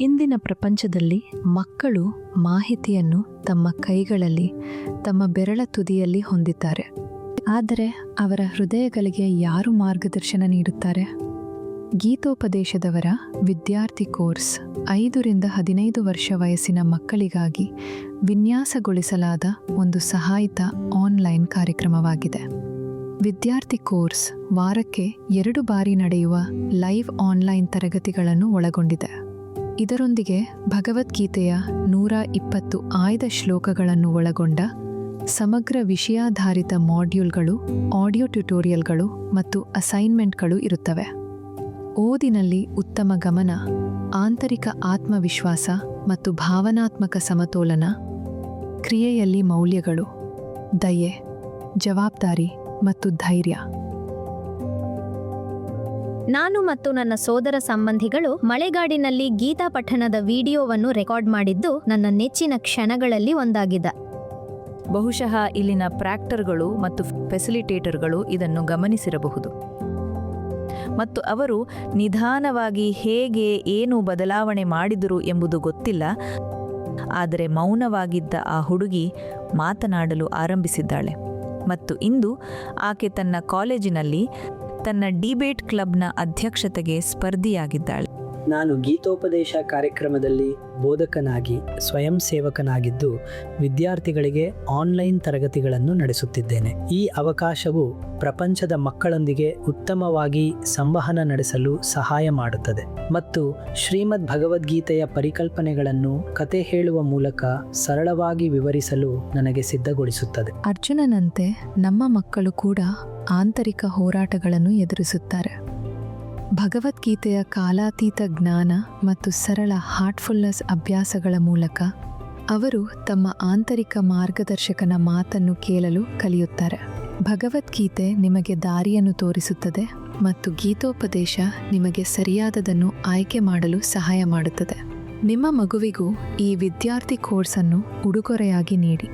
ಇಂದಿನ ಪ್ರಪಂಚದಲ್ಲಿ ಮಕ್ಕಳು ಮಾಹಿತಿಯನ್ನು ತಮ್ಮ ಕೈಗಳಲ್ಲಿ, ತಮ್ಮ ಬೆರಳ ತುದಿಯಲ್ಲಿ ಹೊಂದಿದ್ದಾರೆ. ಆದರೆ ಅವರ ಹೃದಯಗಳಿಗೆ ಯಾರು ಮಾರ್ಗದರ್ಶನ ನೀಡುತ್ತಾರೆ? ಗೀತೋಪದೇಶದವರ ವಿದ್ಯಾರ್ಥಿ ಕೋರ್ಸ್ 5ರಿಂದ 15 ವರ್ಷ ವಯಸ್ಸಿನ ಮಕ್ಕಳಿಗಾಗಿ ವಿನ್ಯಾಸಗೊಳಿಸಲಾದ ಒಂದು ಸಹಾಯಿತ ಆನ್ಲೈನ್ ಕಾರ್ಯಕ್ರಮವಾಗಿದೆ. ವಿದ್ಯಾರ್ಥಿ ಕೋರ್ಸ್ ವಾರಕ್ಕೆ 2 ಬಾರಿ ನಡೆಯುವ ಲೈವ್ ಆನ್ಲೈನ್ ತರಗತಿಗಳನ್ನು ಒಳಗೊಂಡಿದೆ. ಇದರೊಂದಿಗೆ ಭಗವದ್ಗೀತೆಯ 120 ಆಯ್ದ ಶ್ಲೋಕಗಳನ್ನು ಒಳಗೊಂಡ ಸಮಗ್ರ ವಿಷಯಾಧಾರಿತ ಮಾಡ್ಯೂಲ್ಗಳು, ಆಡಿಯೋ ಟ್ಯುಟೋರಿಯಲ್ಗಳು ಮತ್ತು ಅಸೈನ್ಮೆಂಟ್ಗಳು ಇರುತ್ತವೆ. ಓದಿನಲ್ಲಿ ಉತ್ತಮ ಗಮನ, ಆಂತರಿಕ ಆತ್ಮವಿಶ್ವಾಸ ಮತ್ತು ಭಾವನಾತ್ಮಕ ಸಮತೋಲನ, ಕ್ರಿಯೆಯಲ್ಲಿ ಮೌಲ್ಯಗಳು, ದಯೆ, ಜವಾಬ್ದಾರಿ ಮತ್ತು ಧೈರ್ಯ. ನಾನು ಮತ್ತು ನನ್ನ ಸೋದರ ಸಂಬಂಧಿಗಳು ಮಳೆಗಾಡಿನಲ್ಲಿ ಗೀತಾ ಪಠಣದ ವಿಡಿಯೋವನ್ನು ರೆಕಾರ್ಡ್ ಮಾಡಿದ್ದು ನನ್ನ ನೆಚ್ಚಿನ ಕ್ಷಣಗಳಲ್ಲಿ ಒಂದಾಗಿದೆ. ಬಹುಶಃ ಇಲ್ಲಿನ ಪ್ರಾಕ್ಟರ್ಗಳು ಮತ್ತು ಫೆಸಿಲಿಟೇಟರ್ಗಳು ಇದನ್ನು ಗಮನಿಸಿರಬಹುದು ಮತ್ತು ಅವರು ನಿಧಾನವಾಗಿ ಹೇಗೆ ಏನು ಬದಲಾವಣೆ ಮಾಡಿದರು ಎಂಬುದು ಗೊತ್ತಿಲ್ಲ. ಆದರೆ ಮೌನವಾಗಿದ್ದ ಆ ಹುಡುಗಿ ಮಾತನಾಡಲು ಆರಂಭಿಸಿದ್ದಾಳೆ ಮತ್ತು ಇಂದು ಆಕೆ ತನ್ನ ಕಾಲೇಜಿನಲ್ಲಿ ತನ್ನ ಡಿಬೇಟ್ ಕ್ಲಬ್ನ ಅಧ್ಯಕ್ಷತೆಗೆ ಸ್ಪರ್ಧಿಯಾಗಿದ್ದಾಳೆ. ನಾನು ಗೀತೋಪದೇಶ ಕಾರ್ಯಕ್ರಮದಲ್ಲಿ ಬೋಧಕನಾಗಿ ಸ್ವಯಂ ಸೇವಕನಾಗಿದ್ದು ವಿದ್ಯಾರ್ಥಿಗಳಿಗೆ ಆನ್ಲೈನ್ ತರಗತಿಗಳನ್ನು ನಡೆಸುತ್ತಿದ್ದೇನೆ. ಈ ಅವಕಾಶವು ಪ್ರಪಂಚದ ಮಕ್ಕಳೊಂದಿಗೆ ಉತ್ತಮವಾಗಿ ಸಂವಹನ ನಡೆಸಲು ಸಹಾಯ ಮಾಡುತ್ತದೆ ಮತ್ತು ಶ್ರೀಮದ್ ಭಗವದ್ಗೀತೆಯ ಪರಿಕಲ್ಪನೆಗಳನ್ನು ಕತೆ ಹೇಳುವ ಮೂಲಕ ಸರಳವಾಗಿ ವಿವರಿಸಲು ನನಗೆ ಸಿದ್ಧಗೊಳಿಸುತ್ತದೆ. ಅರ್ಜುನನಂತೆ ನಮ್ಮ ಮಕ್ಕಳು ಕೂಡ ಆಂತರಿಕ ಹೋರಾಟಗಳನ್ನು ಎದುರಿಸುತ್ತಾರೆ. ಭಗವದ್ಗೀತೆಯ ಕಾಲಾತೀತ ಜ್ಞಾನ ಮತ್ತು ಸರಳ ಹಾರ್ಟ್ಫುಲ್ನೆಸ್ ಅಭ್ಯಾಸಗಳ ಮೂಲಕ ಅವರು ತಮ್ಮ ಆಂತರಿಕ ಮಾರ್ಗದರ್ಶಕನ ಮಾತನ್ನು ಕೇಳಲು ಕಲಿಯುತ್ತಾರೆ. ಭಗವದ್ಗೀತೆ ನಿಮಗೆ ದಾರಿಯನ್ನು ತೋರಿಸುತ್ತದೆ ಮತ್ತು ಗೀತೋಪದೇಶ ನಿಮಗೆ ಸರಿಯಾದದನ್ನು ಆಯ್ಕೆ ಮಾಡಲು ಸಹಾಯ ಮಾಡುತ್ತದೆ. ನಿಮ್ಮ ಮಗುವಿಗೂ ಈ ವಿದ್ಯಾರ್ಥಿ ಕೋರ್ಸನ್ನು ಉಡುಗೊರೆಯಾಗಿ ನೀಡಿ.